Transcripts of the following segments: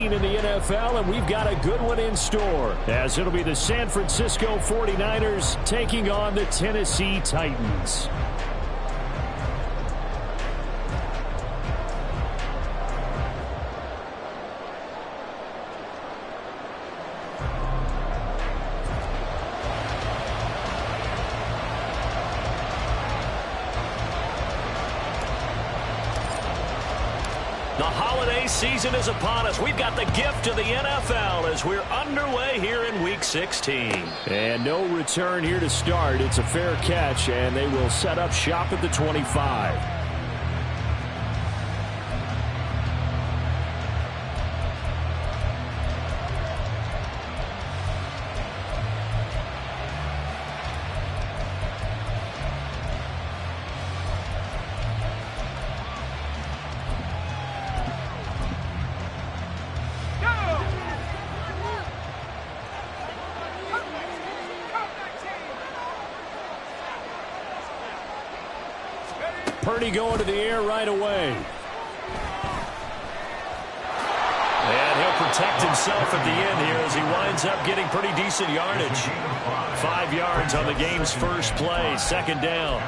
in the NFL, and we've got a good one in store, as it'll be the San Francisco 49ers taking on the Tennessee Titans. The holiday season is upon us. We've got the gift of the NFL as we're underway here in Week 16. And no return here to start. It's a fair catch, and they will set up shop at the 25. Purdy going to the air right away. And he'll protect himself at the end here as he winds up getting pretty decent yardage. 5 yards on the game's first play, second down.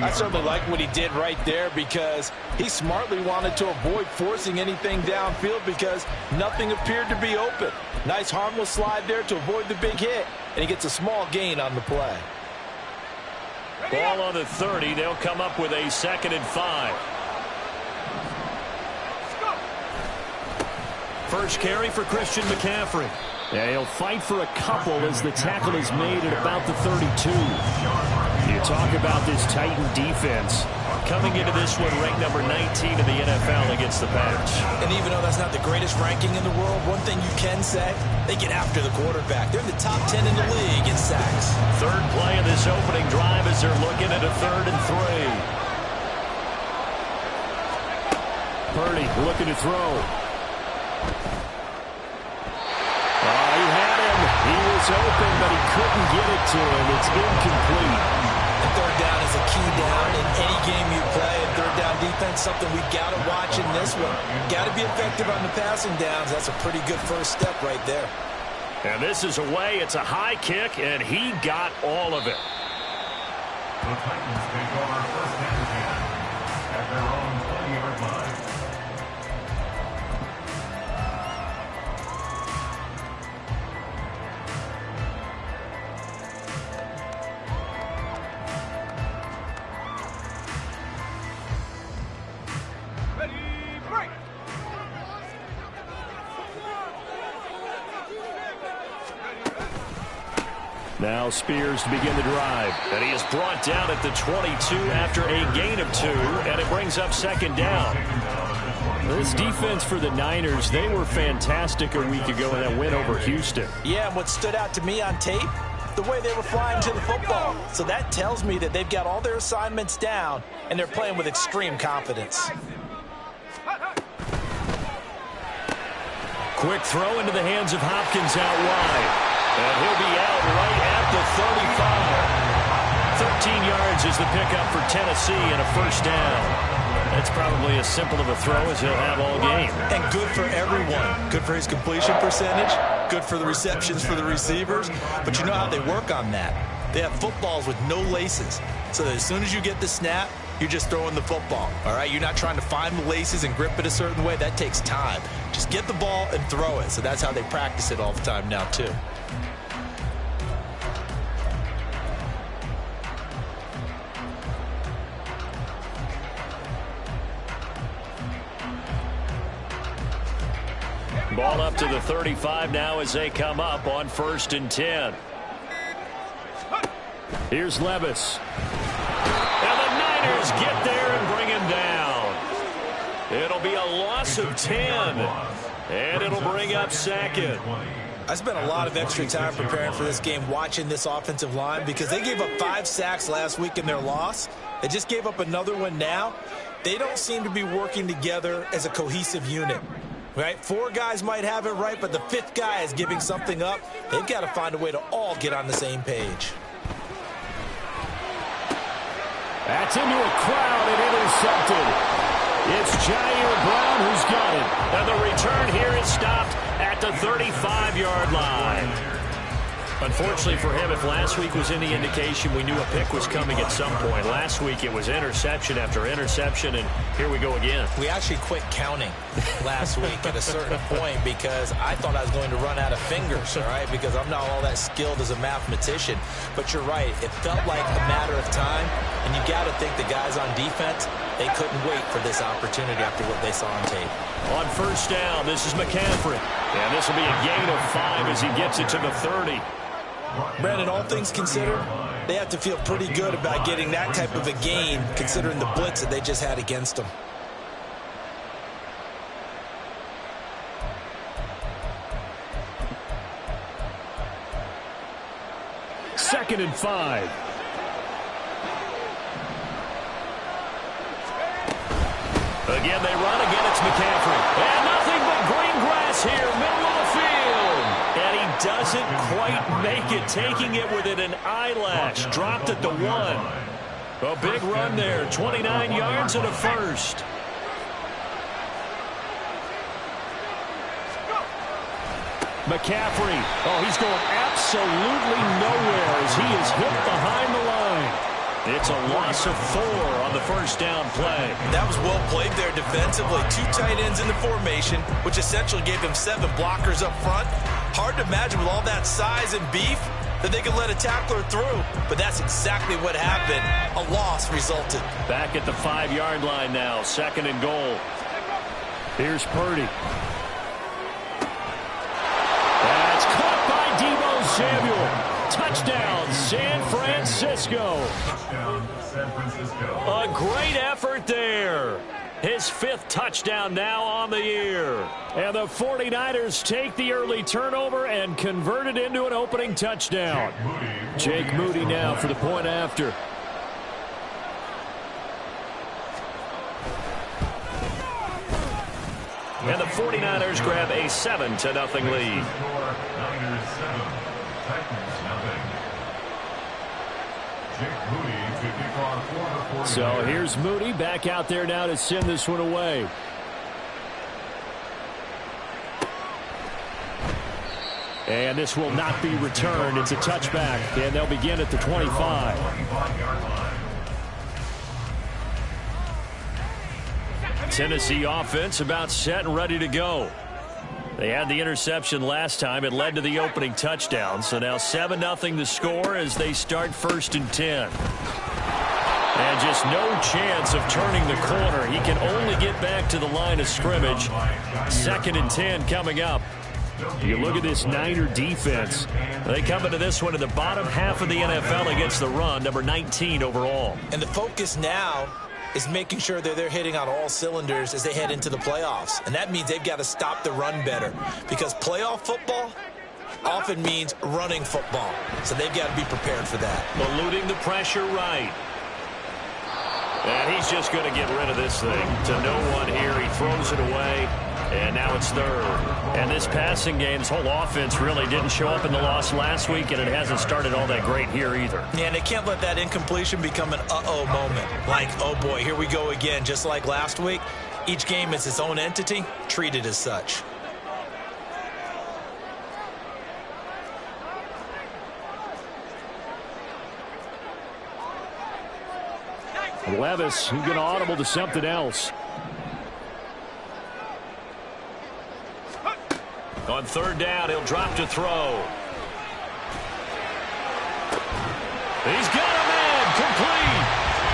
I certainly like what he did right there because he smartly wanted to avoid forcing anything downfield because nothing appeared to be open. Nice harmless slide there to avoid the big hit, and he gets a small gain on the play. Ball on the 30. They'll come up with a 2nd and 5. First carry for Christian McCaffrey. Yeah, he'll fight for a couple as the tackle is made at about the 32. You talk about this Titan defense. Coming into this one ranked number 19 in the NFL against the pass. And even though that's not the greatest ranking in the world, one thing you can say, they get after the quarterback. They're in the top 10 in the league in sacks. Third play of this opening drive as they're looking at a 3rd and 3. Purdy looking to throw. He had him. He was open, but he couldn't get it to him. It's incomplete. And third down is a key down in any game you play. And third down defense, something we've got to watch in this one. Got to be effective on the passing downs. That's a pretty good first step right there. And this is away. It's a high kick, and he got all of it. The Titans take over first and 10 at their own 20-yard line. Now Spears to begin the drive. And he is brought down at the 22 after a gain of 2, and it brings up 2nd down. This defense for the Niners, they were fantastic a week ago in that win over Houston. Yeah, and what stood out to me on tape, the way they were flying to the football. So that tells me that they've got all their assignments down, and they're playing with extreme confidence. Quick throw into the hands of Hopkins out wide. And he'll be out right at the 35. 13 yards is the pickup for Tennessee and a first down. That's probably as simple of a throw as he'll have all game. And good for everyone. Good for his completion percentage. Good for the receptions for the receivers. But you know how they work on that. They have footballs with no laces. So that as soon as you get the snap, you're just throwing the football. All right? You're not trying to find the laces and grip it a certain way. That takes time. Just get the ball and throw it. So that's how they practice it all the time now, too. Ball up to the 35 now as they come up on 1st and 10. Here's Levis. And the Niners get there and bring him down. It'll be a loss of 10. And it'll bring up 2nd. I spent a lot of extra time preparing for this game watching this offensive line because they gave up 5 sacks last week in their loss. They just gave up another one now. They don't seem to be working together as a cohesive unit. Right? 4 guys might have it right, but the 5th guy is giving something up. They've got to find a way to all get on the same page. That's into a crowd and intercepted. It's Jair Brown who's got it. And the return here is stopped at the 35-yard line. Unfortunately for him, if last week was any indication, we knew a pick was coming at some point. Last week it was interception after interception, and here we go again. We actually quit counting last week at a certain point because I thought I was going to run out of fingers, all right, because I'm not all that skilled as a mathematician. But you're right. It felt like a matter of time, and you got to think the guys on defense, they couldn't wait for this opportunity after what they saw on tape. On first down, this is McCaffrey. And this will be a gain of 5 as he gets it to the 30. Brandon, all things considered, they have to feel pretty good about getting that type of a gain considering the blitz that they just had against them. Second and 5. Again, they run. Again, it's McCaffrey. And nothing but green grass here, middle of the field. And he doesn't quite make it, taking it within an eyelash. Dropped at the 1. A big run there, 29 yards and a first. McCaffrey, he's going absolutely nowhere as he is hit behind the line. It's a loss of 4 on the first down play. That was well played there defensively. 2 tight ends in the formation, which essentially gave him 7 blockers up front. Hard to imagine with all that size and beef that they could let a tackler through. But that's exactly what happened. A loss resulted. Back at the 5-yard line now, second and goal. Here's Purdy. That's caught by Deebo Samuel. Touchdown, San Francisco. Touchdown, San Francisco. A great effort there. His 5th touchdown now on the year. And the 49ers take the early turnover and convert it into an opening touchdown. Jake Moody now for the point after. And the 49ers grab a 7-0 lead. Niners 7, Titans nothing. Jake Moody to kick off for the 49ers. So here's Moody back out there now to send this one away. And this will not be returned. It's a touchback, and they'll begin at the 25. 25-yard line. Tennessee offense about set and ready to go. They had the interception last time. It led to the opening touchdown. So now 7-0 the score as they start 1st and 10. And just no chance of turning the corner. He can only get back to the line of scrimmage. 2nd and 10 coming up. You look at this Niner defense. They come into this one in the bottom half of the NFL against the run, number 19 overall. And the focus now is making sure that they're hitting on all cylinders as they head into the playoffs. And that means they've got to stop the run better because playoff football often means running football. So they've got to be prepared for that. Eluding the pressure right. And he's just going to get rid of this thing to no one here. He throws it away, and now it's 3rd. And this passing game, this whole offense really didn't show up in the loss last week, and it hasn't started all that great here either. Yeah, and they can't let that incompletion become an uh-oh moment. Like, oh boy, here we go again, just like last week. Each game is its own entity, treated as such. Levis, who's going to audible to something else. On 3rd down, he'll drop to throw. He's got a man, complete.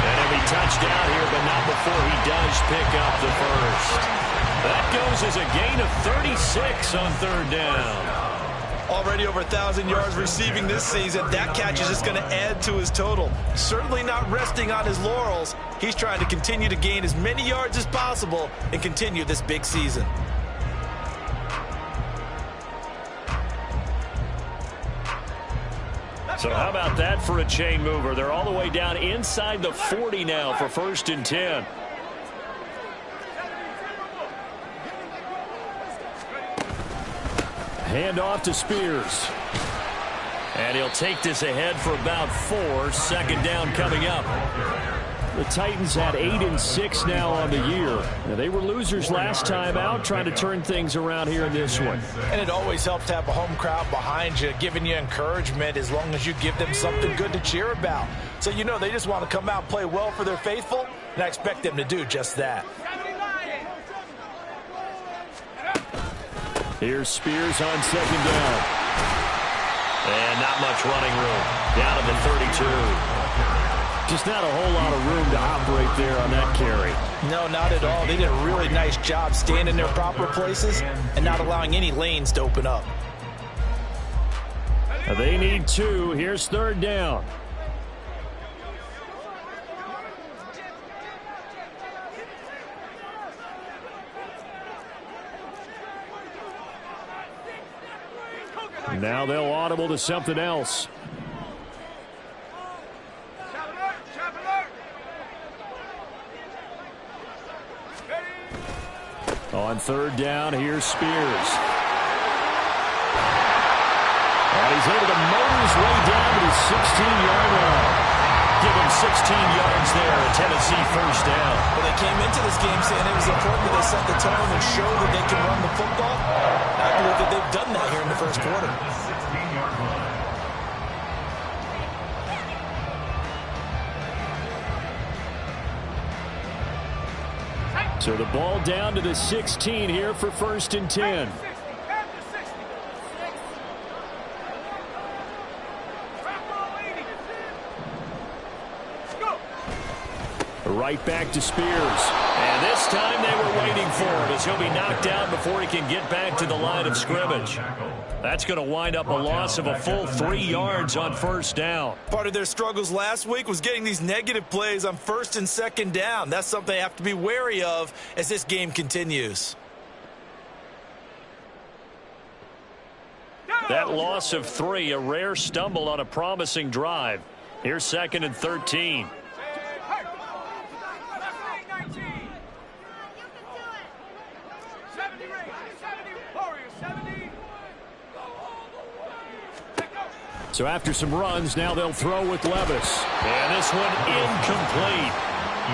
And he'll be touched down here, but not before he does pick up the first. That goes as a gain of 36 on 3rd down. Already over 1,000 yards receiving this season. That catch is just going to add to his total. Certainly not resting on his laurels. He's trying to continue to gain as many yards as possible and continue this big season. So how about that for a chain mover? They're all the way down inside the 40 now for 1st and 10. Hand off to Spears. And he'll take this ahead for about 4. 2nd down coming up. The Titans had 8-6 now on the year. Now, they were losers last time out, trying to turn things around here in this one. And it always helps to have a home crowd behind you, giving you encouragement as long as you give them something good to cheer about. So you know they just want to come out and play well for their faithful, and I expect them to do just that. Here's Spears on second down. And not much running room. Down to the 32. Just not a whole lot of room to operate there on that carry. No, not at all. They did a really nice job staying in their proper places and not allowing any lanes to open up. They need 2. Here's third down. Now they'll audible to something else. On third down, here's Spears. And he's able to motor his way down to the 16-yard line. Give him 16 yards there, a Tennessee first down. Well, they came into this game saying it was important that they set the tone and show that they can run the football. I believe that they've done that here in the first quarter. So the ball down to the 16 here for first and 10. Right back to Spears. And this time they were waiting for him as he'll be knocked out before he can get back to the line of scrimmage. That's going to wind up a loss of a full 3 yards on first down. Part of their struggles last week was getting these negative plays on first and second down. That's something they have to be wary of as this game continues. That loss of 3, a rare stumble on a promising drive. Here's second and 13. So after some runs, now they'll throw with Levis. And this one incomplete.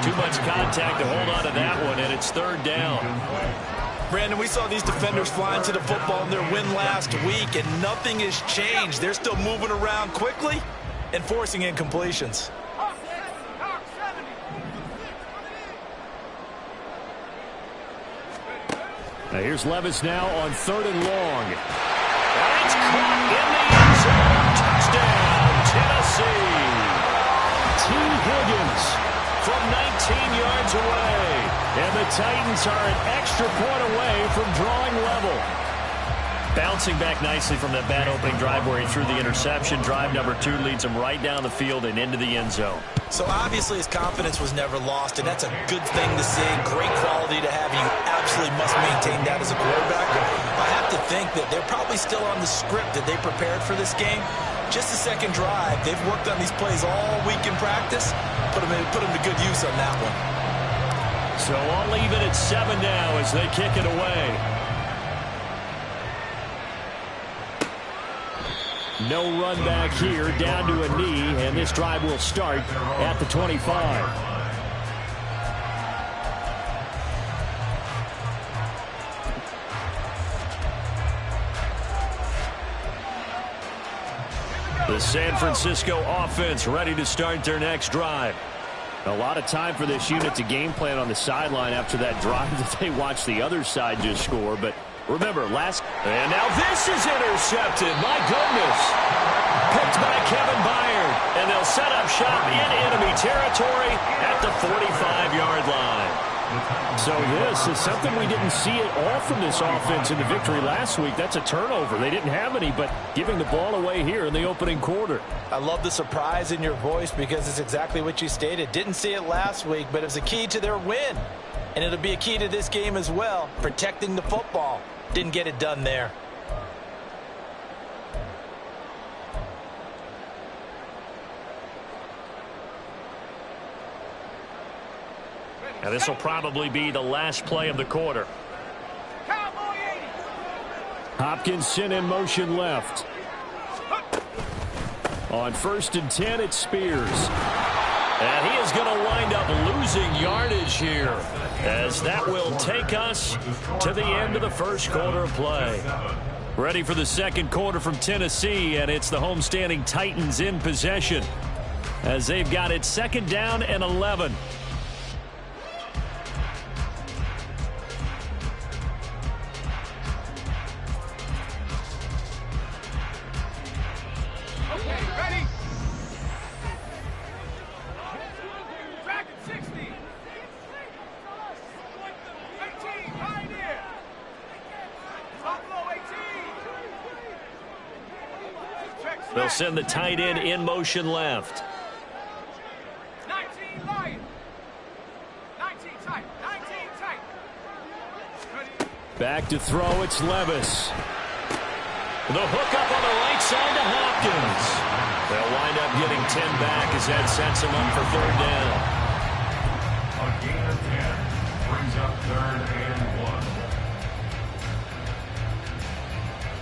Too much contact to hold on to that one, and it's third down. Brandon, we saw these defenders flying to the football in their win last week, and nothing has changed. They're still moving around quickly and forcing incompletions. Now here's Levis now on third and long. And it's caught in the end zone. Touchdown, Tennessee. T. Higgins from 19 yards away. And the Titans are an extra point away from drawing level. Bouncing back nicely from that bad opening drive where he threw the interception. Drive number 2 leads him right down the field and into the end zone. So obviously his confidence was never lost, and that's a good thing to see. Great quality to have. You absolutely must maintain that as a quarterback. I have to think that they're probably still on the script that they prepared for this game. Just the second drive. They've worked on these plays all week in practice. Put them to good use on that one. So I'll leave it at 7 now as they kick it away. No run back here, down to a knee, and this drive will start at the 25. The San Francisco offense ready to start their next drive. A lot of time for this unit to game plan on the sideline after that drive that they watched the other side just score, but remember, and now this is intercepted. My goodness. Picked by Kevin Byard. And they'll set up shop in enemy territory at the 45-yard line. So this is something we didn't see at all from this offense in the victory last week. That's a turnover. They didn't have any, but giving the ball away here in the opening quarter. I love the surprise in your voice because it's exactly what you stated. Didn't see it last week, but it was a key to their win. And it'll be a key to this game as well, protecting the football. Didn't get it done there. Now this will probably be the last play of the quarter. Hopkinson in motion left. On first and 10, it's Spears. And he is going to wind up losing yardage here, as that will take us to the end of the first quarter of play. Ready for the second quarter from Tennessee, and it's the homestanding Titans in possession, as they've got it second down and 11. They'll send the tight end in motion left. 19 light. 19 tight. 19 tight. Back to throw, it's Levis. The hook up on the right side to Hopkins. They'll wind up getting 10 back as that sets them up for third down. A gain of 10 brings up 3rd and 1.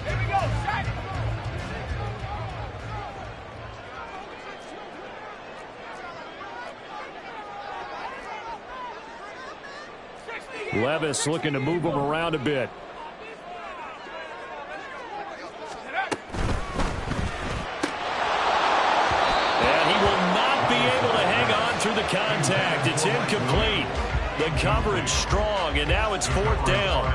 Here we go. Sack. Levis looking to move him around a bit. And he will not be able to hang on through the contact. It's incomplete. The coverage strong, and now it's 4th down.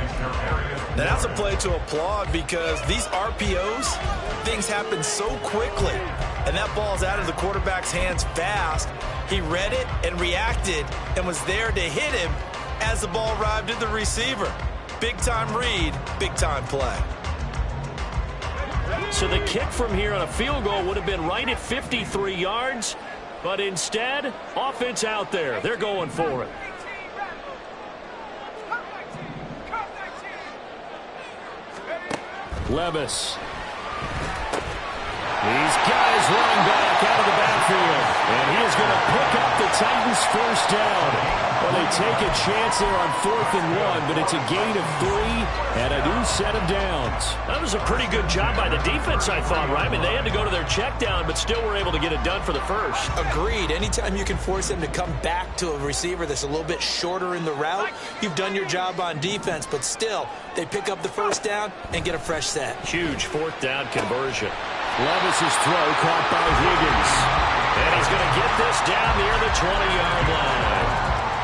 That's a play to applaud, because these RPOs, things happen so quickly. And that ball's out of the quarterback's hands fast. He read it and reacted and was there to hit him as the ball arrived at the receiver. Big-time read, big-time play. So the kick from here on a field goal would have been right at 53 yards, but instead, offense out there. They're going for it. Levis. He's got his running back out of the backfield, and he is going to pick up the Titans' first down. Well, they take a chance there on 4th and 1, but it's a gain of 3 and a new set of downs. That was a pretty good job by the defense, I thought, right? I mean, they had to go to their check down, but still were able to get it done for the first. Agreed. Anytime you can force them to come back to a receiver that's a little bit shorter in the route, you've done your job on defense, but still, they pick up the first down and get a fresh set. Huge 4th down conversion. Levis's throw caught by Higgins. And he's going to get this down near the 20-yard line.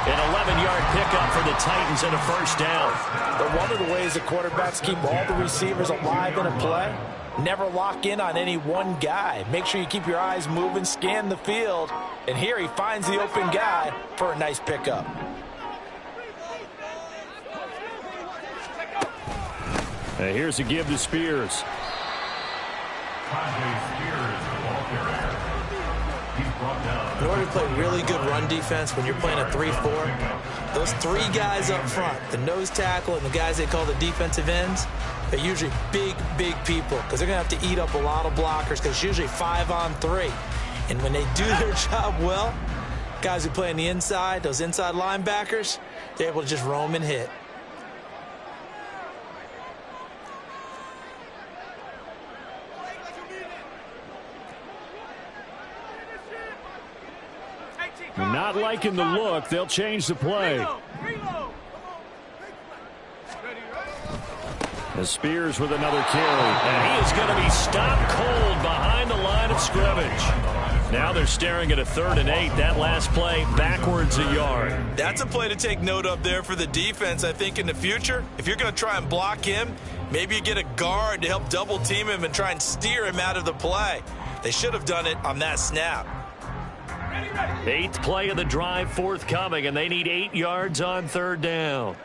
An 11-yard pickup for the Titans and a first down. But one of the ways that quarterbacks keep all the receivers alive in a play, never lock in on any one guy. Make sure you keep your eyes moving, scan the field. And here he finds the open guy for a nice pickup. And here's a give to Spears. In order to play really good run defense when you're playing a 3-4, those 3 guys up front, the nose tackle and the guys they call the defensive ends, they're usually big, big people, because they're going to have to eat up a lot of blockers, because it's usually 5-on-3. And when they do their job well, guys who play on the inside, those inside linebackers, they're able to just roam and hit. Not liking the look. They'll change the play. As Spears with another carry. And he is going to be stopped cold behind the line of scrimmage. Now they're staring at a 3rd and 8. That last play backwards a yard. That's a play to take note of there for the defense, I think, in the future. If you're going to try and block him, maybe you get a guard to help double team him and try and steer him out of the play. They should have done it on that snap. 8th play of the drive forthcoming, and they need 8 yards on 3rd down.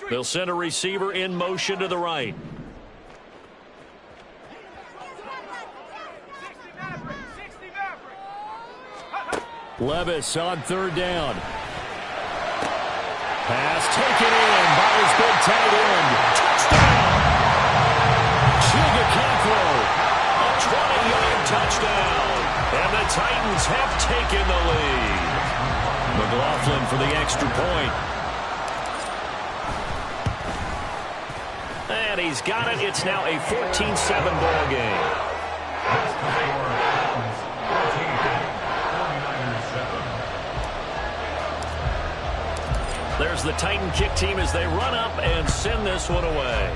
They'll send a receiver in motion to the right. Levis on 3rd down. Pass taken in by his big tight end. Touchdown! Chigacancro, a 20-yard touchdown. And the Titans have taken the lead. McLaughlin for the extra point. And and he's got it. It's now a 14-7 ball game. There's the Titan kick team as they run up and send this one away.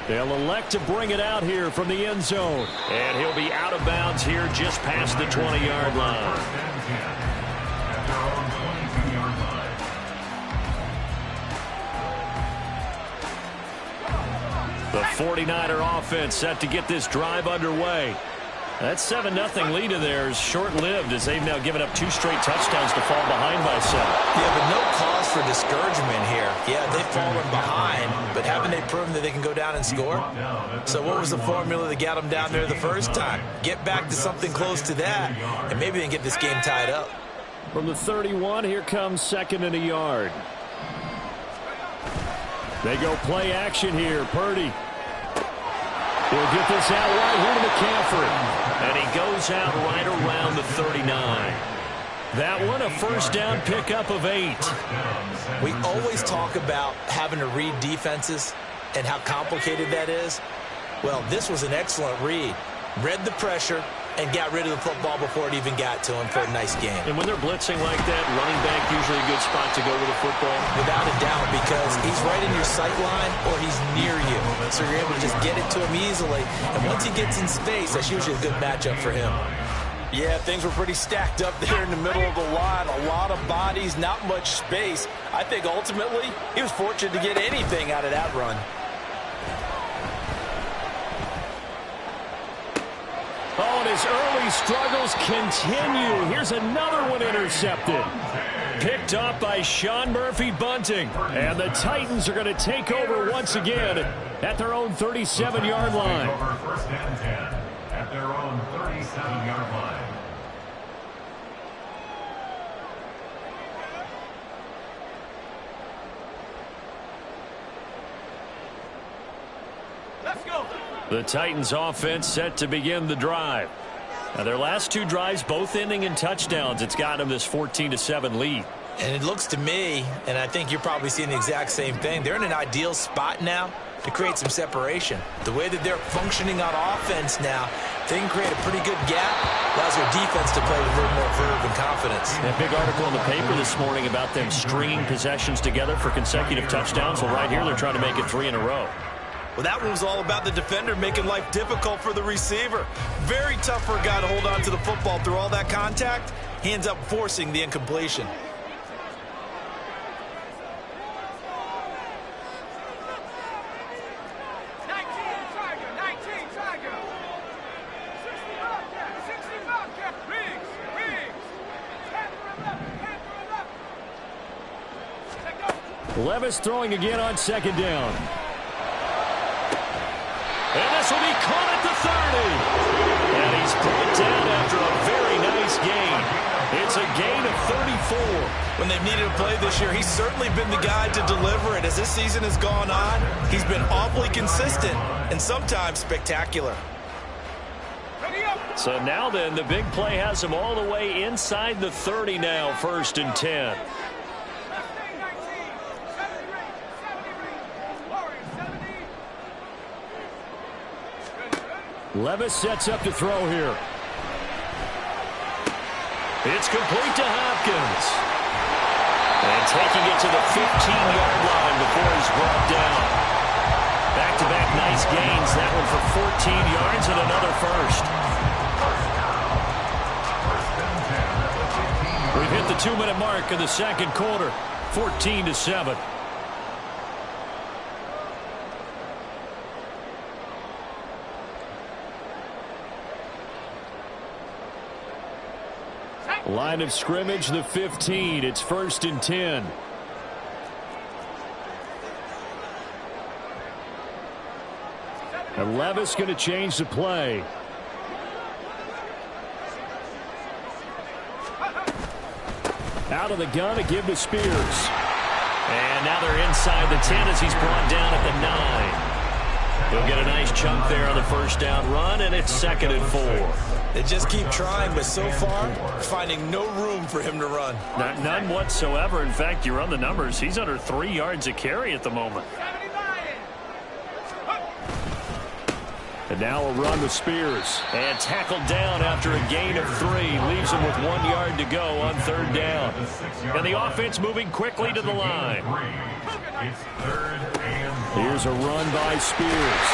They'll elect to bring it out here from the end zone. And he'll be out of bounds here just past the 20-yard line. The 49er offense set to get this drive underway. That 7-0 lead of theirs short-lived as they've now given up 2 straight touchdowns to fall behind by 7. Yeah, but no cause for discouragement here. Yeah, they've fallen behind, but haven't they proven that they can go down and score? So what was the formula that got them down there the first time? Get back to something close to that, and maybe they can get this game tied up. From the 31, here comes 2nd and a yard. They go play action here. Purdy. He'll get this out right here to McCaffrey. And he goes out right around the 39. That one a first down pickup of 8. We always talk about having to read defenses and how complicated that is. Well, this was an excellent read. Read the pressure and got rid of the football before it even got to him for a nice game. And when they're blitzing like that, running back usually a good spot to go with the football? Without a doubt, because he's right in your sight line or he's near you. So you're able to just get it to him easily. And once he gets in space, that's usually a good matchup for him. Yeah, things were pretty stacked up there in the middle of the line. A lot of bodies, not much space. I think ultimately he was fortunate to get anything out of that run. Oh, and his early struggles continue. Here's another one intercepted. Picked off by Sean Murphy-Bunting. And the Titans are going to take over once again at their own 37-yard line. First and 10 at their own 37-yard line. Let's go. The Titans offense set to begin the drive. Now their last 2 drives both ending in touchdowns. It's got them this 14-7 lead. And it looks to me, and I think you're probably seeing the exact same thing, they're in an ideal spot now to create some separation. The way that they're functioning on offense now, they can create a pretty good gap. Allows their defense to play with a little more verve and confidence. That big article in the paper this morning about them stringing possessions together for consecutive touchdowns. Well, right here they're trying to make it 3 in a row. Well, that one was all about the defender making life difficult for the receiver. Very tough for a guy to hold on to the football through all that contact. He ends up forcing the incompletion. Levis throwing again on 2nd down. And this will be caught at the 30. And he's brought down after a very nice gain. It's a gain of 34. When they've needed a play this year, he's certainly been the guy to deliver it. As this season has gone on, he's been awfully consistent and sometimes spectacular. So now then, the big play has him all the way inside the 30 now, 1st and 10. Levis sets up to throw here. It's complete to Hopkins. And taking it to the 15-yard line before he's brought down. Back-to-back nice gains. That one for 14 yards and another first. We've hit the 2-minute mark of the 2nd quarter. 14-7. Line of scrimmage, the 15. It's 1st and 10. And Levis going to change the play. Out of the gun to give to Spears. And now they're inside the 10 as he's brought down at the 9. He'll get a nice chunk there on the first down run, and it's 2nd and 4. They just keep trying, but so far, finding no room for him to run. None whatsoever. In fact, you run the numbers. He's under 3 yards a carry at the moment. And now a run with Spears. And tackled down after a gain of 3. Leaves him with 1 yard to go on 3rd down. And the offense moving quickly to the line. Here's a run by Spears.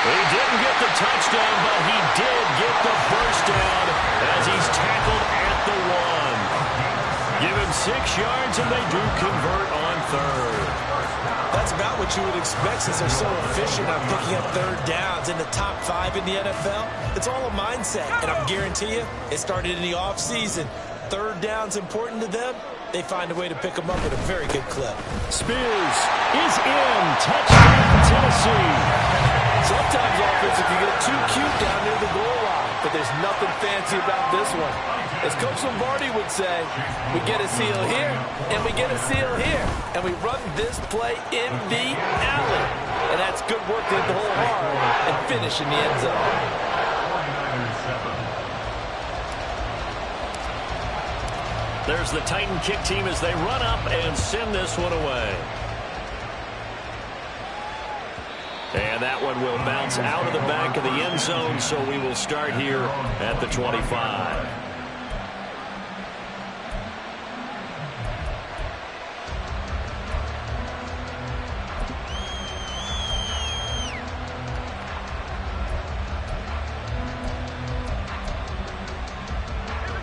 He didn't get the touchdown, but he did get the first down as he's tackled at the 1. Give him 6 yards, and they do convert on 3rd. That's about what you would expect since they're so efficient on picking up 3rd downs in the top 5 in the NFL. It's all a mindset, and I guarantee you it started in the offseason. 3rd down's important to them. They find a way to pick them up at a very good clip. Spears is in. Touchdown, Tennessee. Sometimes offensive can get too cute down near the goal line, but there's nothing fancy about this one. As Coach Lombardi would say, we get a seal here, and we get a seal here, and we run this play in the alley. And that's good work to hit the hole hard and finish in the end zone. There's the Titan kick team as they run up and send this one away. And that one will bounce out of the back of the end zone, so we will start here at the 25.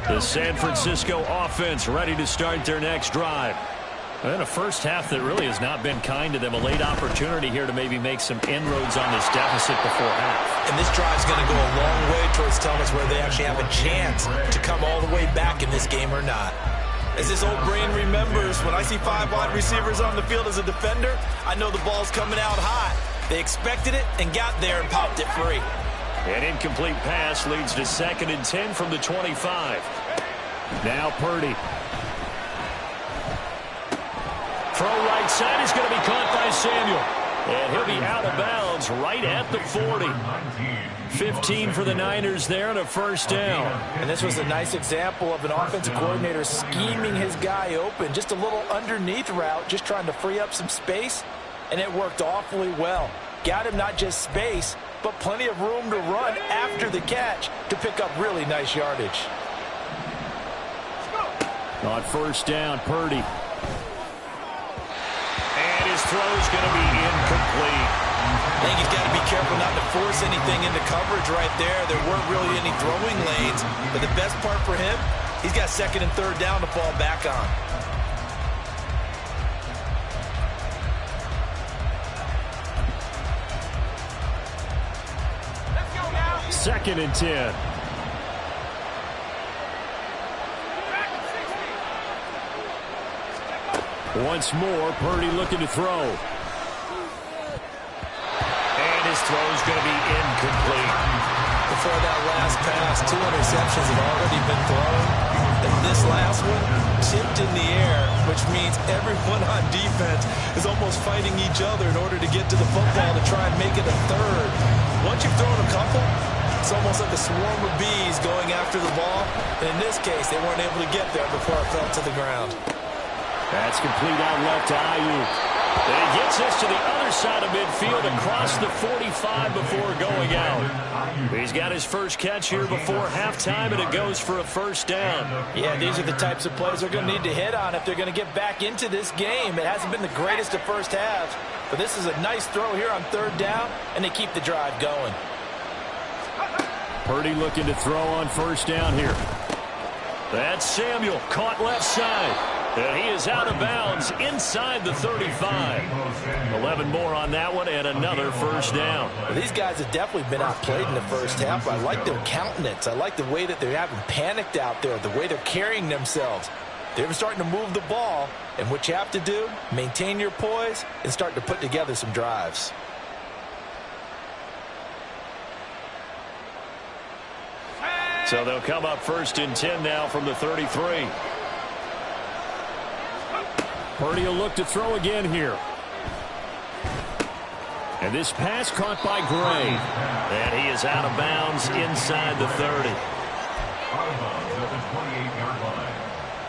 The San Francisco offense ready to start their next drive. And a first half that really has not been kind to them. A late opportunity here to maybe make some inroads on this deficit before half. And this drive's going to go a long way towards telling us whether they actually have a chance to come all the way back in this game or not. As this old brain remembers, when I see 5 wide receivers on the field as a defender, I know the ball's coming out hot. They expected it and got there and popped it free. An incomplete pass leads to 2nd and 10 from the 25. Now Purdy. Throw right side is going to be caught by Samuel. And he'll be out of bounds right at the 40. 15 for the Niners there and a first down. And this was a nice example of an offensive coordinator scheming his guy open. Just a little underneath route, just trying to free up some space. And it worked awfully well. Got him not just space, but plenty of room to run after the catch to pick up really nice yardage. On first down, Purdy. And his throw is going to be incomplete. I think he's got to be careful not to force anything into coverage right there. There weren't really any throwing lanes. But the best part for him, he's got 2nd and 3rd down to fall back on. Let's go now. 2nd and 10. Once more, Purdy looking to throw. And his throw is going to be incomplete. Before that last pass, 2 interceptions have already been thrown. And this last one tipped in the air, which means everyone on defense is almost fighting each other in order to get to the football to try and make it a 3rd. Once you've thrown a couple, it's almost like a swarm of bees going after the ball. And in this case, they weren't able to get there before it fell to the ground. That's complete out left to Ayuk. And he gets us to the other side of midfield across the 45 before going out. He's got his first catch here before halftime, and it goes for a first down. Yeah, these are the types of plays they're going to need to hit on if they're going to get back into this game. It hasn't been the greatest of first halves, but this is a nice throw here on 3rd down, and they keep the drive going. Purdy looking to throw on first down here. That's Samuel, caught left side. And he is out of bounds inside the 35. 11 more on that one and another first down. Well, these guys have definitely been outplayed in the first half. I like their countenance. I like the way that they haven't panicked out there, the way they're carrying themselves. They're starting to move the ball, and what you have to do, maintain your poise and start to put together some drives. So they'll come up 1st and 10 now from the 33. Purdy will look to throw again here. And this pass caught by Gray. And he is out of bounds inside the 30. Out of bounds at the 28-yard line.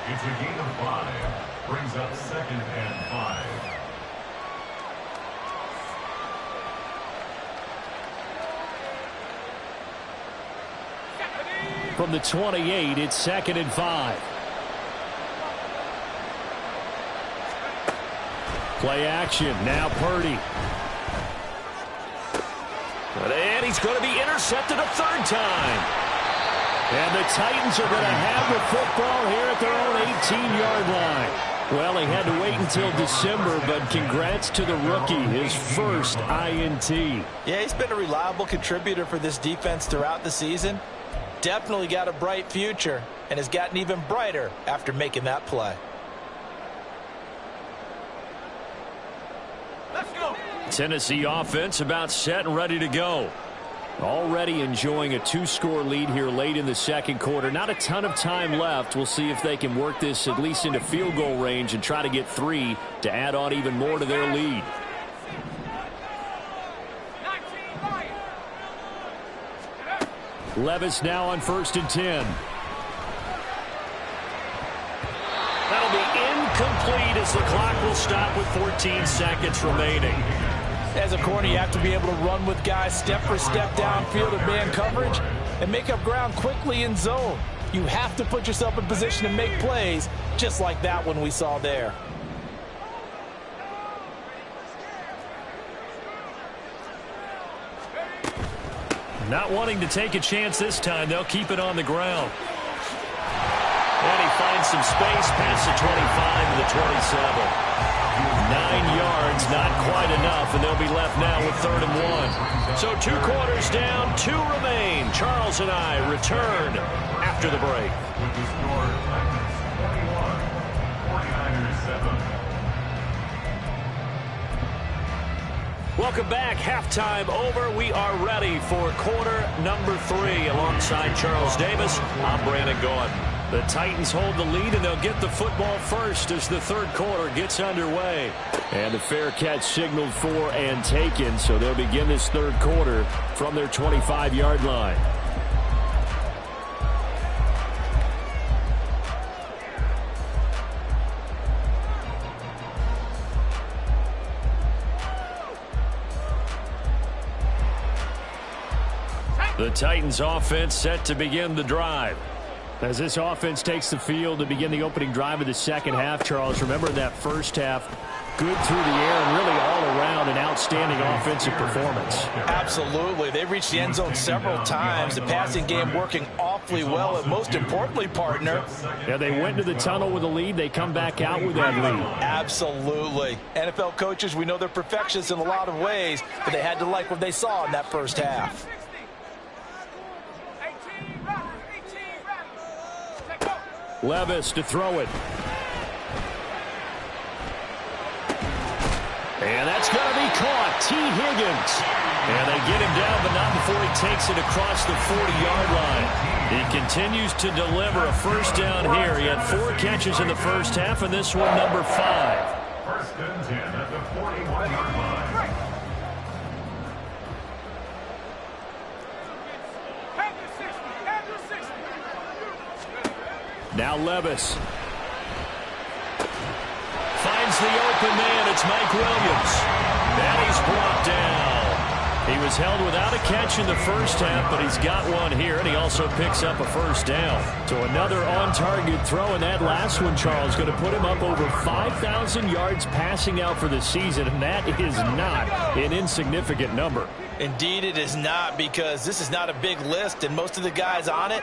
It's a gain of 5. Brings up 2nd and 5. From the 28, it's 2nd and 5. Play action. Now Purdy. And he's going to be intercepted a third time. And the Titans are going to have the football here at their own 18-yard line. Well, he had to wait until December, but congrats to the rookie, his first INT. Yeah, he's been a reliable contributor for this defense throughout the season. Definitely got a bright future and has gotten even brighter after making that play. Let's go. Tennessee offense about set and ready to go. Already enjoying a 2-score lead here late in the second quarter. Not a ton of time left. We'll see if they can work this at least into field goal range and try to get 3 to add on even more to their lead. 19 Levis now on 1st and 10. That'll be incomplete as the clock will stop with 14 seconds remaining. As a corner, you have to be able to run with guys step for step downfield in man coverage and make up ground quickly in zone. You have to put yourself in position to make plays, just like that one we saw there. Not wanting to take a chance this time. They'll keep it on the ground. And he finds some space past the 25 to the 27. 9 yards, not quite enough, and they'll be left now with 3rd and 1. So 2 quarters down, 2 remain. Charles and I return after the break. With the score, Titans 21, 49ers 7. Welcome back. Halftime over. We are ready for quarter number 3. Alongside Charles Davis, I'm Brandon Gordon. The Titans hold the lead, and they'll get the football first as the third quarter gets underway. And the fair catch signaled for and taken, so they'll begin this third quarter from their 25-yard line. The Titans offense set to begin the drive. As this offense takes the field to begin the opening drive of the second half, Charles, remember in that first half, good through the air and really all around an outstanding offensive performance. Absolutely. They reached the end zone several times. The passing game working awfully well, and most importantly, partner. Yeah, they went to the tunnel with a lead. They come back out with that lead. Absolutely. NFL coaches, we know they're perfectionists in a lot of ways, but they had to like what they saw in that first half. Levis to throw it. And that's going to be caught. T. Higgins. And they get him down, but not before he takes it across the 40-yard line. He continues to deliver a first down here. He had 4 catches in the first half, and this one number 5. 1st and 10 at the 41-yard line. Now Levis. Finds the open man. It's Mike Williams. And he's brought down. He was held without a catch in the first half, but he's got one here, and he also picks up a first down. So another on-target throw, and that last one, Charles, going to put him up over 5,000 yards passing out for the season, and that is not an insignificant number. Indeed it is not, because this is not a big list, and most of the guys on it,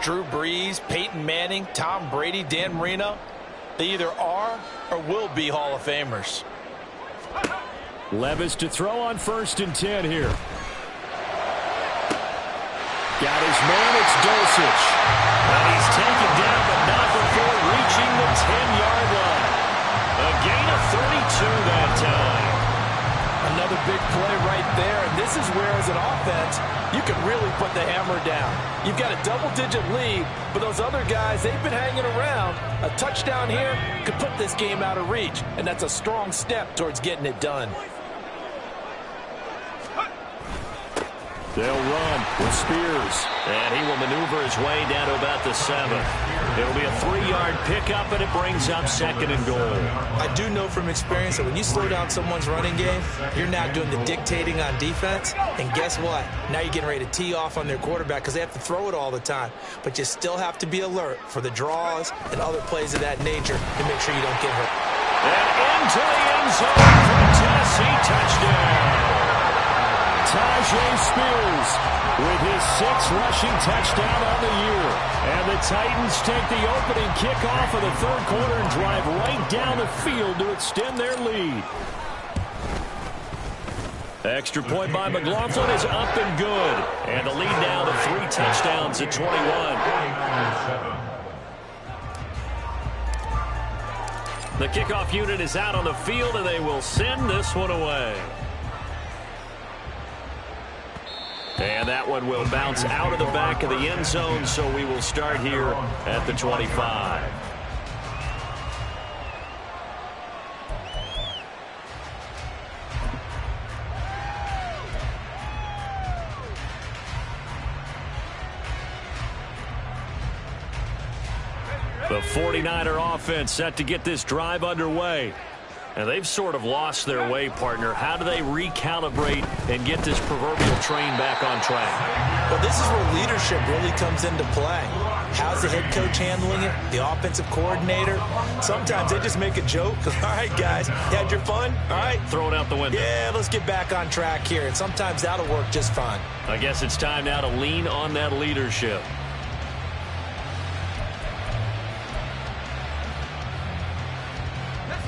Drew Brees, Peyton Manning, Tom Brady, Dan Marino, they either are or will be Hall of Famers. Levis to throw on 1st and 10 here. Got his man, it's Dulcich. And he's taken down, but not before reaching the 10-yard line. A gain of 32 that time. Another big play right there, and this is where, as an offense, you can really put the hammer down. You've got a double-digit lead, but those other guys, they've been hanging around. A touchdown here could put this game out of reach, and that's a strong step towards getting it done. They'll run with Spears. And he will maneuver his way down to about the 7. It'll be a 3-yard pickup, and it brings up 2nd and goal. I do know from experience that when you slow down someone's running game, you're now doing the dictating on defense. And guess what? Now you're getting ready to tee off on their quarterback because they have to throw it all the time. But you still have to be alert for the draws and other plays of that nature to make sure you don't get hurt. And into the end zone for a Tennessee touchdown. Tajay Spears with his 6th rushing touchdown on the year. And the Titans take the opening kickoff of the 3rd quarter and drive right down the field to extend their lead. Extra point by McLaughlin is up and good. And the lead now to 3 touchdowns at 21. The kickoff unit is out on the field, and they will send this one away. And that one will bounce out of the back of the end zone, so we will start here at the 25. The 49er offense set to get this drive underway. And they've sort of lost their way, partner. How do they recalibrate and get this proverbial train back on track? Well, this is where leadership really comes into play. How's the head coach handling it? The offensive coordinator? Sometimes they just make a joke. All right, guys, you had your fun? All right. Throw it out the window. Yeah, let's get back on track here. And sometimes that'll work just fine. I guess it's time now to lean on that leadership.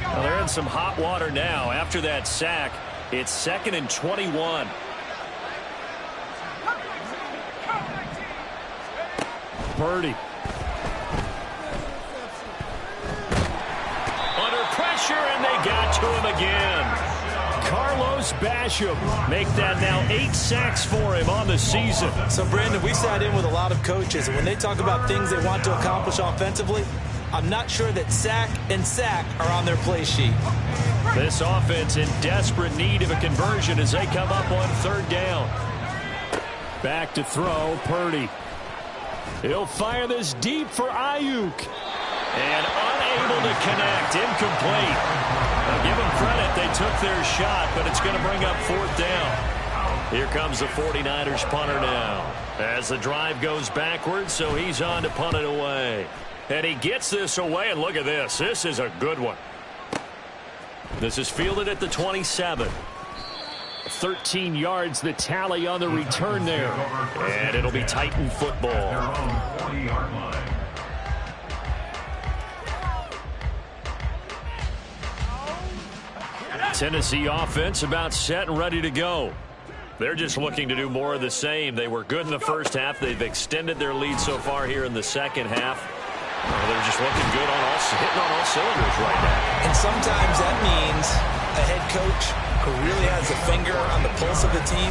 Well, they're in some hot water now. After that sack, it's 2nd and 21. Purdy. Under pressure, and they got to him again. Carlos Basham make that now 8 sacks for him on the season. So, Brandon, we sat in with a lot of coaches, and when they talk about things they want to accomplish offensively, I'm not sure that sack and sack are on their play sheet. This offense in desperate need of a conversion as they come up on 3rd down. Back to throw, Purdy. He'll fire this deep for Ayuk. And unable to connect, incomplete. Now give them credit, they took their shot, but it's going to bring up 4th down. Here comes the 49ers punter now. As the drive goes backwards, so he's on to punt it away. And he gets this away, and look at this. This is a good one. This is fielded at the 27. 13 yards, the tally on the return there. And it'll be Titan football. Tennessee offense about set and ready to go. They're just looking to do more of the same. They were good in the first half. They've extended their lead so far here in the second half. They're just looking good on hitting on all cylinders right now. And sometimes that means a head coach who really has a finger on the pulse of the team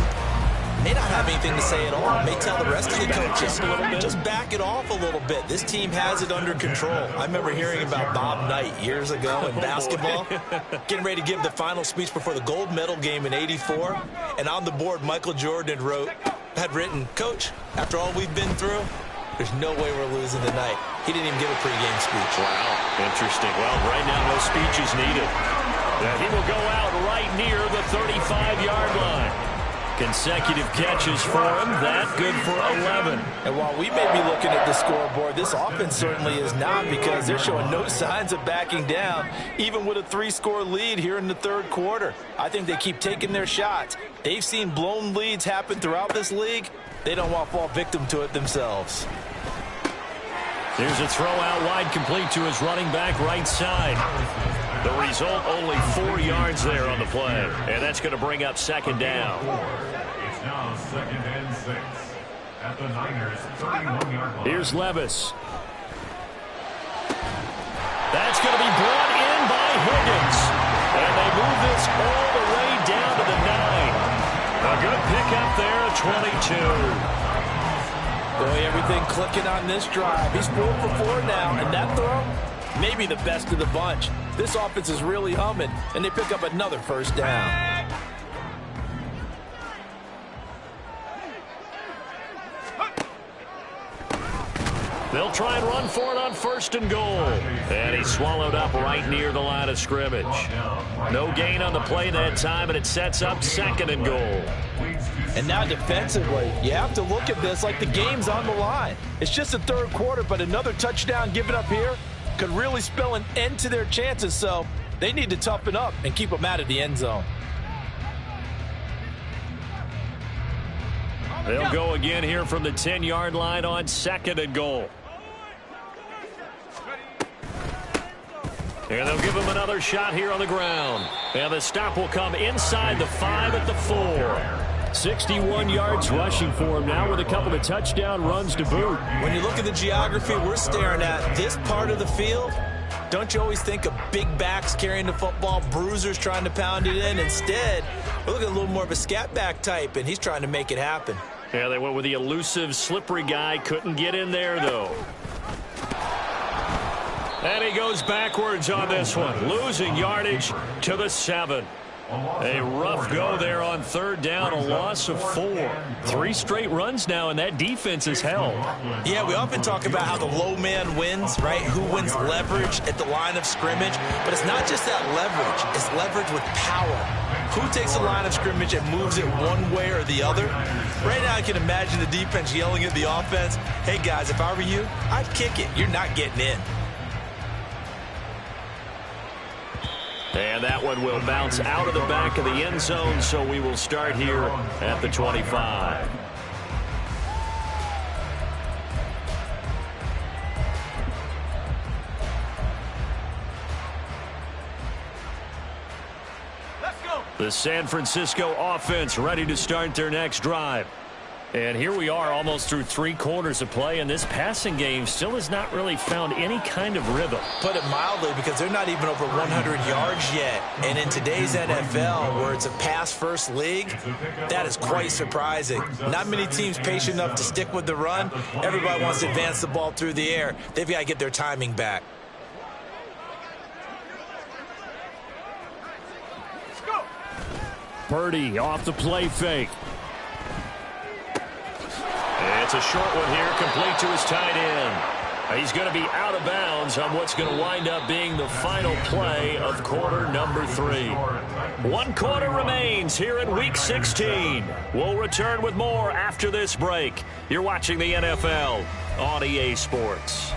may not have anything to say at all. May tell the rest of the coaches, just back it off a little bit. This team has it under control. I remember hearing about Bob Knight years ago in basketball, getting ready to give the final speech before the gold medal game in '84. And on the board, Michael Jordan had written, "Coach, after all we've been through, there's no way we're losing tonight." He didn't even give a pregame speech. Wow, interesting. Well, right now, no speech is needed. He will go out right near the 35-yard line. Consecutive catches for him. That good for 11. And while we may be looking at the scoreboard, this offense certainly is not, because they're showing no signs of backing down, even with a 3-score lead here in the 3rd quarter. I think they keep taking their shots. They've seen blown leads happen throughout this league. They don't want to fall victim to it themselves. Here's a throw out wide, complete to his running back right side. The result, only 4 yards there on the play. And that's going to bring up 2nd down. It's now 2nd and 6 at the Niners' 31-yard line. Here's Levis. That's going to be brought in by Higgins. And they move this all the way down to the 9. A good pickup there at 22. Boy, everything clicking on this drive. He's 4 for 4 now, and that throw, maybe the best of the bunch. This offense is really humming, and they pick up another 1st down. They'll try and run for it on 1st and goal. And he's swallowed up right near the line of scrimmage. No gain on the play that time, and it sets up 2nd and goal. And now defensively, you have to look at this like the game's on the line. It's just the 3rd quarter, but another touchdown given up here could really spell an end to their chances, so they need to toughen up and keep them out of the end zone. They'll go again here from the 10-yard line on 2nd and goal. And they'll give him another shot here on the ground. And the stop will come inside the 5 at the 4. 61 yards rushing for him now with a couple of touchdown runs to boot. When you look at the geography we're staring at, this part of the field, don't you always think of big backs carrying the football, bruisers trying to pound it in? Instead, we're looking at a little more of a scat back type, and he's trying to make it happen. Yeah, they went with the elusive, slippery guy. Couldn't get in there, though. And he goes backwards on this one, losing yardage to the 7. A rough go there on 3rd down, a loss of 4. 3 straight runs now, and that defense is held. Yeah, we often talk about how the low man wins, right? Who wins leverage at the line of scrimmage. But it's not just that leverage. It's leverage with power. Who takes the line of scrimmage and moves it one way or the other? Right now I can imagine the defense yelling at the offense, hey, guys, if I were you, I'd kick it. You're not getting in. And that one will bounce out of the back of the end zone, so we will start here at the 25. Let's go. The San Francisco offense ready to start their next drive. And here we are almost through 3 quarters of play, and this passing game still has not really found any kind of rhythm. Put it mildly, because they're not even over 100 yards yet. And in today's NFL, where it's a pass-first league, that is quite surprising. Not many teams patient enough to stick with the run. Everybody wants to advance the ball through the air. They've got to get their timing back. Let's go. Purdy off the play fake. It's a short one here, complete to his tight end. He's going to be out of bounds on what's going to wind up being the final play of quarter number 3. 1 quarter remains here in Week 16. We'll return with more after this break. You're watching the NFL on EA Sports.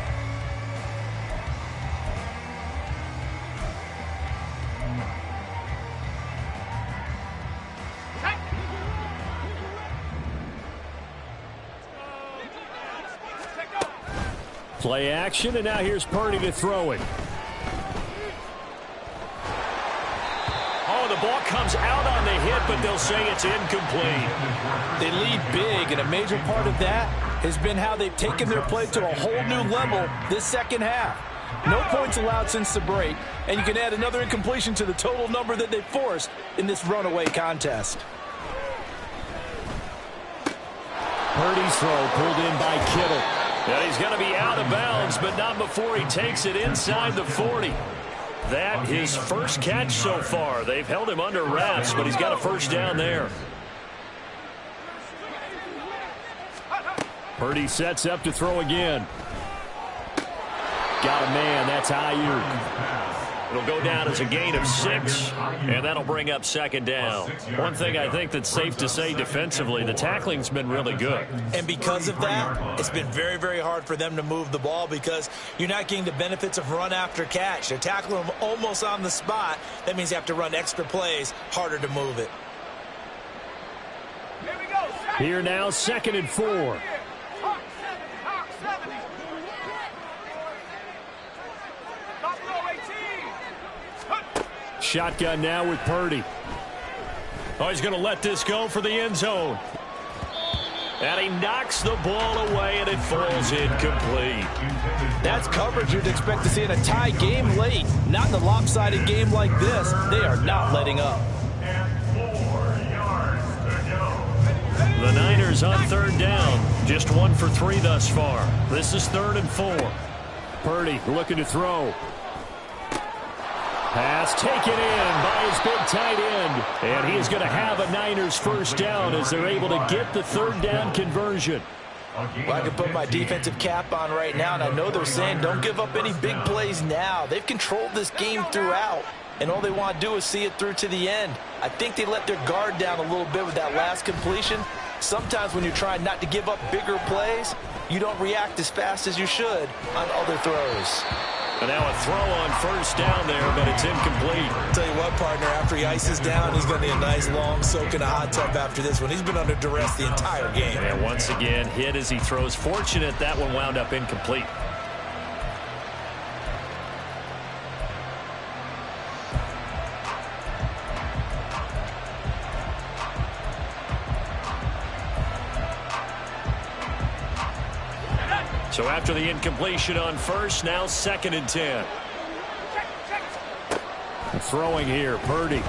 Play action, and now here's Purdy to throw it. Oh, the ball comes out on the hit, but they'll say it's incomplete. They lead big, and a major part of that has been how they've taken their play to a whole new level this second half. No points allowed since the break, and you can add another incompletion to the total number that they forced in this runaway contest. Purdy's throw pulled in by Kittle. And he's going to be out of bounds, but not before he takes it inside the 40. That his first catch so far. They've held him under wraps, but he's got a first down there. Purdy sets up to throw again. Got a man. That's Ayuk. It'll go down as a gain of 6, and that'll bring up 2nd down. One thing I think that's safe to say defensively, the tackling's been really good. And because of that, it's been very, very hard for them to move the ball because you're not getting the benefits of run after catch. They're tackling them almost on the spot. That means you have to run extra plays, harder to move it. Here we go. Here now, 2nd and 4. Hawk 70. Buffalo 18. Shotgun now with Purdy. Oh, he's going to let this go for the end zone. And he knocks the ball away, and it falls incomplete. That's coverage you'd expect to see in a tie game late. Not in a lopsided game like this. They are not letting up. The Niners on 3rd down. Just 1 for 3 thus far. This is 3rd and 4. Purdy looking to throw. Pass taken in by his big tight end. And he is going to have a Niners first down as they're able to get the 3rd down conversion. Well, I can put my defensive cap on right now, and I know they're saying don't give up any big plays now. They've controlled this game throughout, and all they want to do is see it through to the end. I think they let their guard down a little bit with that last completion. Sometimes when you're trying not to give up bigger plays, you don't react as fast as you should on other throws. And now a throw on first down there, but it's incomplete. I'll tell you what, partner, after he ices down, he's going to need a nice long soak in a hot tub after this one. He's been under duress the entire game. And once again, hit as he throws. Fortunate that one wound up incomplete. So after the incompletion on first, now 2nd and 10. Throwing here, Purdy.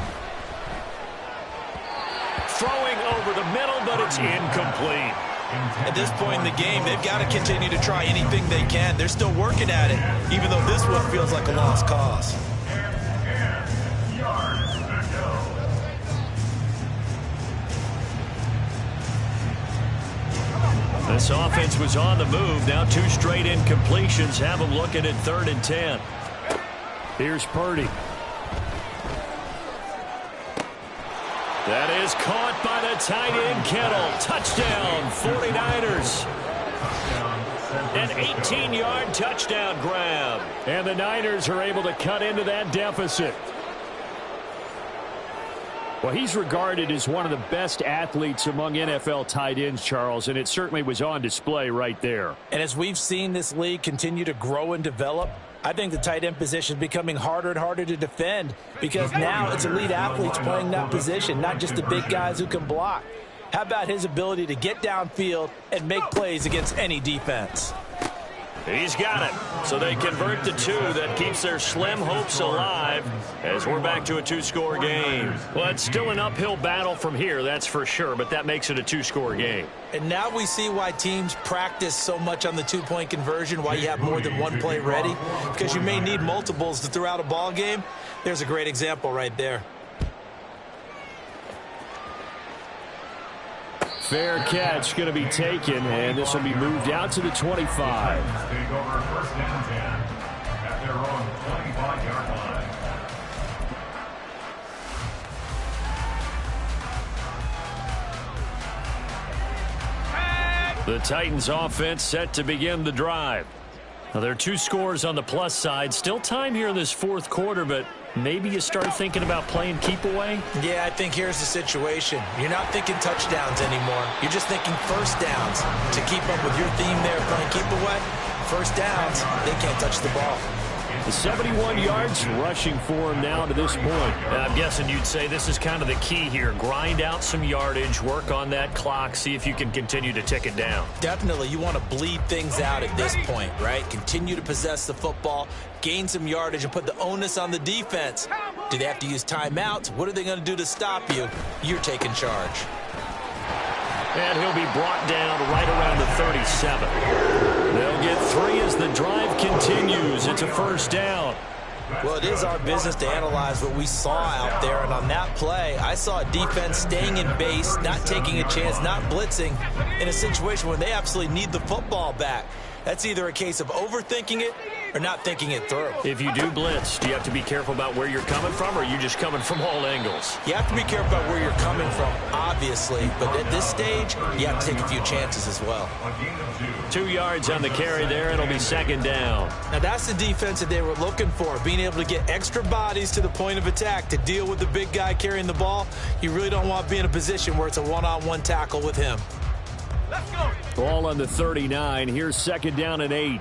Throwing over the middle, but it's incomplete. At this point in the game, they've got to continue to try anything they can. They're still working at it, even though this one feels like a lost cause. This offense was on the move. Now 2 straight incompletions have them looking at 3rd and 10. Here's Purdy. That is caught by the tight end, Kittle. Touchdown, 49ers. An 18-yard touchdown grab. And the Niners are able to cut into that deficit. Well, he's regarded as one of the best athletes among NFL tight ends, Charles, and it certainly was on display right there. And as we've seen this league continue to grow and develop, I think the tight end position is becoming harder and harder to defend because now it's elite athletes playing that position, not just the big guys who can block. How about his ability to get downfield and make plays against any defense? He's got it. So they convert the 2. That keeps their slim hopes alive as we're back to a 2-score game. Well, it's still an uphill battle from here, that's for sure, but that makes it a 2-score game. And now we see why teams practice so much on the 2-point conversion, why you have more than one play ready, because you may need multiples to throw out a ball game. There's a great example right there. Fair catch going to be taken, and this will be moved out to the 25. Take over 1st and 10 at their own 25-yard line. The Titans offense set to begin the drive. Now, there are 2 scores on the plus side. Still time here in this 4th quarter, but maybe you start thinking about playing keep away? Yeah, I think here's the situation. You're not thinking touchdowns anymore. You're just thinking first downs. To keep up with your theme there, playing keep away, first downs, they can't touch the ball. The 71 yards rushing for him now to this point. I'm guessing you'd say this is kind of the key here. Grind out some yardage, work on that clock, see if you can continue to tick it down. Definitely, you want to bleed things out at this point, right? Continue to possess the football, gain some yardage, and put the onus on the defense. Do they have to use timeouts? What are they going to do to stop you? You're taking charge. And he'll be brought down right around the 37. They'll get 3 as the drive continues. It's a first down. Well, it is our business to analyze what we saw out there, and on that play, I saw a defense staying in base, not taking a chance, not blitzing, in a situation where they absolutely need the football back. That's either a case of overthinking it or not thinking it through. If you do blitz, do you have to be careful about where you're coming from, or are you just coming from all angles? You have to be careful about where you're coming from, obviously, but at this stage, you have to take a few chances as well. 2 yards on the carry there. It'll be 2nd down. Now, that's the defense that they were looking for, being able to get extra bodies to the point of attack to deal with the big guy carrying the ball. You really don't want to be in a position where it's a one-on-one tackle with him. Let's go. Ball on the 39. Here's 2nd down and 8.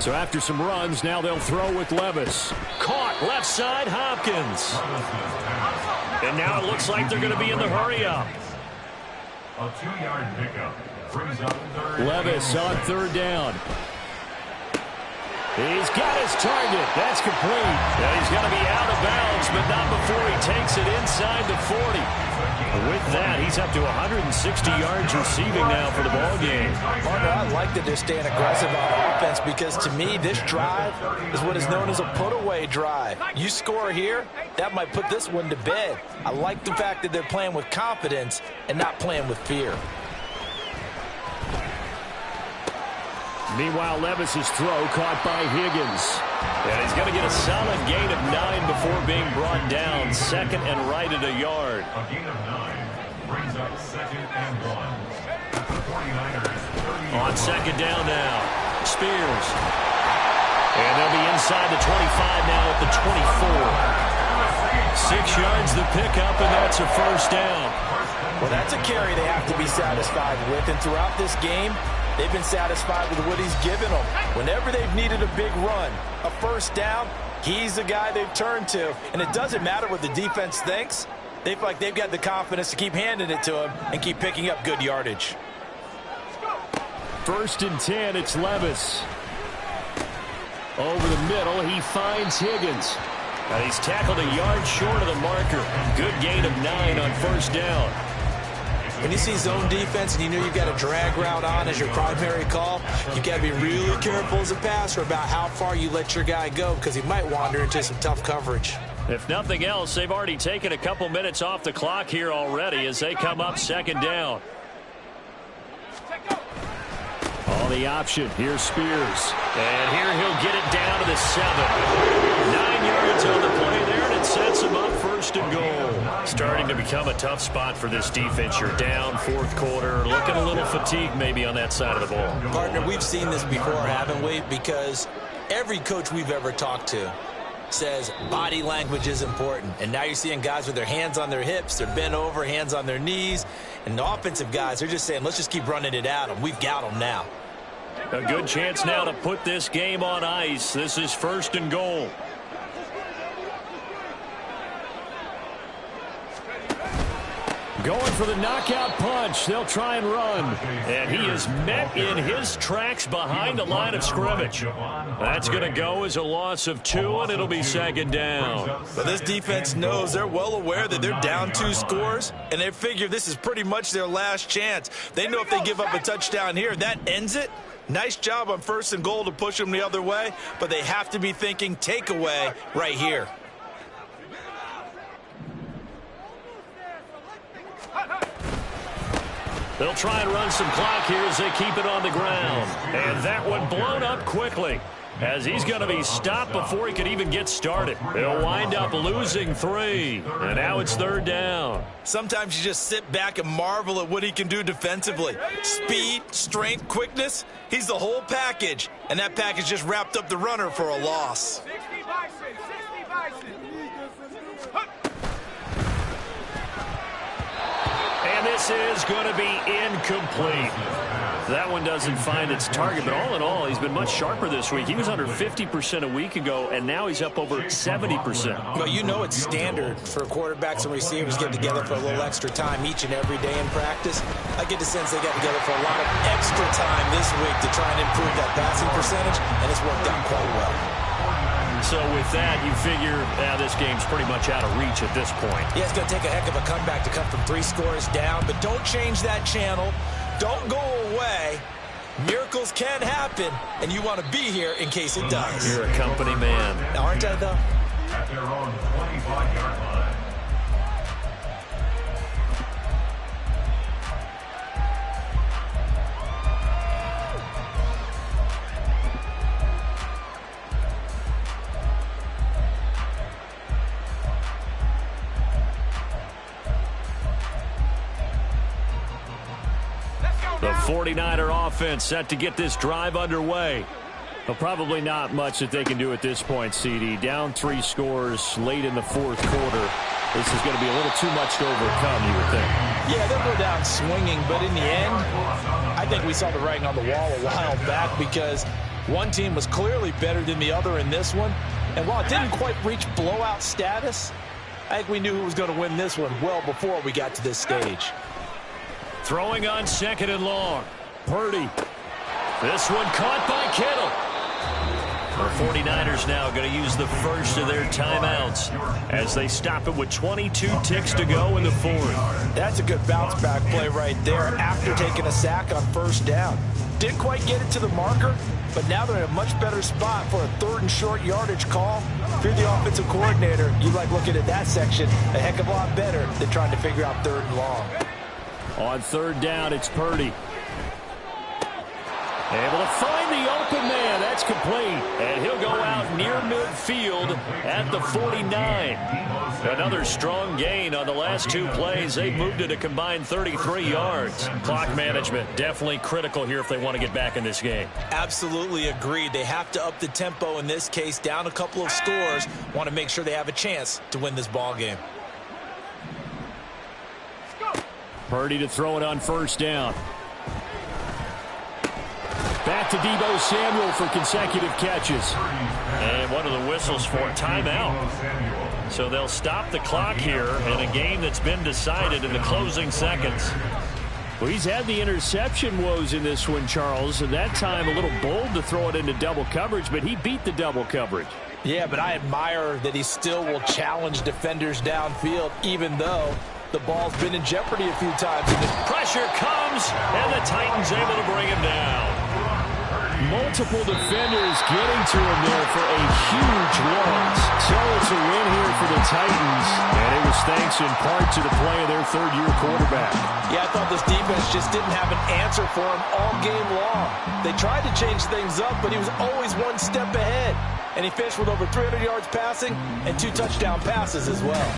So after some runs, now they'll throw with Levis. Caught left side, Hopkins. And now it looks like they're going to be in the hurry up. A 2-yard pickup brings up 3rd. Levis on 3rd down. He's got his target. That's complete. Yeah, he's going to be out of bounds, but not before he takes it inside the 40. With that, he's up to 160 yards receiving now for the ball game. Partner, I like that they're staying aggressive on offense because to me, this drive is what is known as a put-away drive. You score here, that might put this one to bed. I like the fact that they're playing with confidence and not playing with fear. Meanwhile, Levis's throw caught by Higgins. And he's going to get a solid gain of 9 before being brought down. Second and right at a yard. A gain of 9 brings up second and 1. The 49ers On second down now, Spears. And they'll be inside the 25 now at the 24. 6 yards the pickup, and that's a first down. Well, that's a carry they have to be satisfied with, and throughout this game, they've been satisfied with what he's given them. Whenever they've needed a big run, a first down, he's the guy they've turned to. And it doesn't matter what the defense thinks. They feel like they've got the confidence to keep handing it to him and keep picking up good yardage. First and 10, it's Levis. Over the middle, he finds Higgins. And he's tackled a yard short of the marker. Good gain of 9 on first down. When you see zone defense and you know you've got a drag route on as your primary call, you've got to be really careful as a passer about how far you let your guy go because he might wander into some tough coverage. If nothing else, they've already taken a couple minutes off the clock here already as they come up second down. On the option, here's Spears. And here he'll get it down to the 7. 9 yards on the play there, and it sets him up first and goal. Starting to become a tough spot for this defense. You're down fourth quarter, looking a little fatigued maybe on that side of the ball. Partner, we've seen this before, haven't we? Because every coach we've ever talked to says body language is important. And now you're seeing guys with their hands on their hips, they're bent over, hands on their knees. And the offensive guys, they're just saying, let's just keep running it at them. We've got them now. A good chance now to put this game on ice. This is first and goal. Going for the knockout punch. They'll try and run. And he is met in his tracks behind the line of scrimmage. That's going to go as a loss of 2, and it'll be second down. But this defense knows, they're well aware that they're down 2 scores, and they figure this is pretty much their last chance. They know if they give up a touchdown here, that ends it. Nice job on first and goal to push them the other way, but they have to be thinking takeaway right here. They'll try and run some clock here as they keep it on the ground. And that one blown up quickly as he's going to be stopped before he can even get started. They'll wind up losing 3. And now it's third down. Sometimes you just sit back and marvel at what he can do defensively. Speed, strength, quickness, he's the whole package. And that package just wrapped up the runner for a loss. 60 Bison, 60 Bison. And this is going to be incomplete. That one doesn't find its target, but all in all, he's been much sharper this week. He was under 50% a week ago, and now he's up over 70%. Well, you know it's standard for quarterbacks and receivers get together for a little extra time each and every day in practice. I get the sense they got together for a lot of extra time this week to try and improve that passing percentage, and it's worked out quite well. So with that, you figure this game's pretty much out of reach at this point. Yeah, it's going to take a heck of a comeback to come from 3 scores down, but don't change that channel. Don't go away. Miracles can happen, and you want to be here in case it does. You're a company man. Aren't I, though? at their own 25-yard line. The 49er offense set to get this drive underway. Well, probably not much that they can do at this point, CD. Down 3 scores late in the fourth quarter. This is going to be a little too much to overcome, you would think. Yeah, they'll go down swinging, but in the end, I think we saw the writing on the wall a while back because one team was clearly better than the other in this one. And while it didn't quite reach blowout status, I think we knew who was going to win this one well before we got to this stage. Throwing on second and long. Purdy. This one caught by Kittle. The 49ers now going to use the first of their timeouts as they stop it with 22 ticks to go in the fourth. That's a good bounce back play right there after taking a sack on first down. Didn't quite get it to the marker, but now they're in a much better spot for a 3rd and short yardage call. If you're the offensive coordinator, you like looking at that section a heck of a lot better than trying to figure out 3rd and long. On 3rd down, it's Purdy. Able to find the open man. That's complete. And he'll go out near midfield at the 49. Another strong gain on the last 2 plays. They've moved it a combined 33 yards. Clock management definitely critical here if they want to get back in this game. Absolutely agreed. They have to up the tempo in this case, down a couple of scores. Want to make sure they have a chance to win this ball game. Purdy to throw it on 1st down. Back to Deebo Samuel for consecutive catches. And one of the whistles for timeout. So they'll stop the clock here in a game that's been decided in the closing seconds. Well, he's had the interception woes in this one, Charles, and that time a little bold to throw it into double coverage, but he beat the double coverage. Yeah, but I admire that he still will challenge defenders downfield, even though the ball's been in jeopardy a few times. Pressure comes, and the Titans able to bring him down. Multiple defenders getting to him there for a huge loss. So it's a win here for the Titans, and it was thanks in part to the play of their 3rd-year quarterback. Yeah, I thought this defense just didn't have an answer for him all game long. They tried to change things up, but he was always one step ahead. And he finished with over 300 yards passing and 2 touchdown passes as well.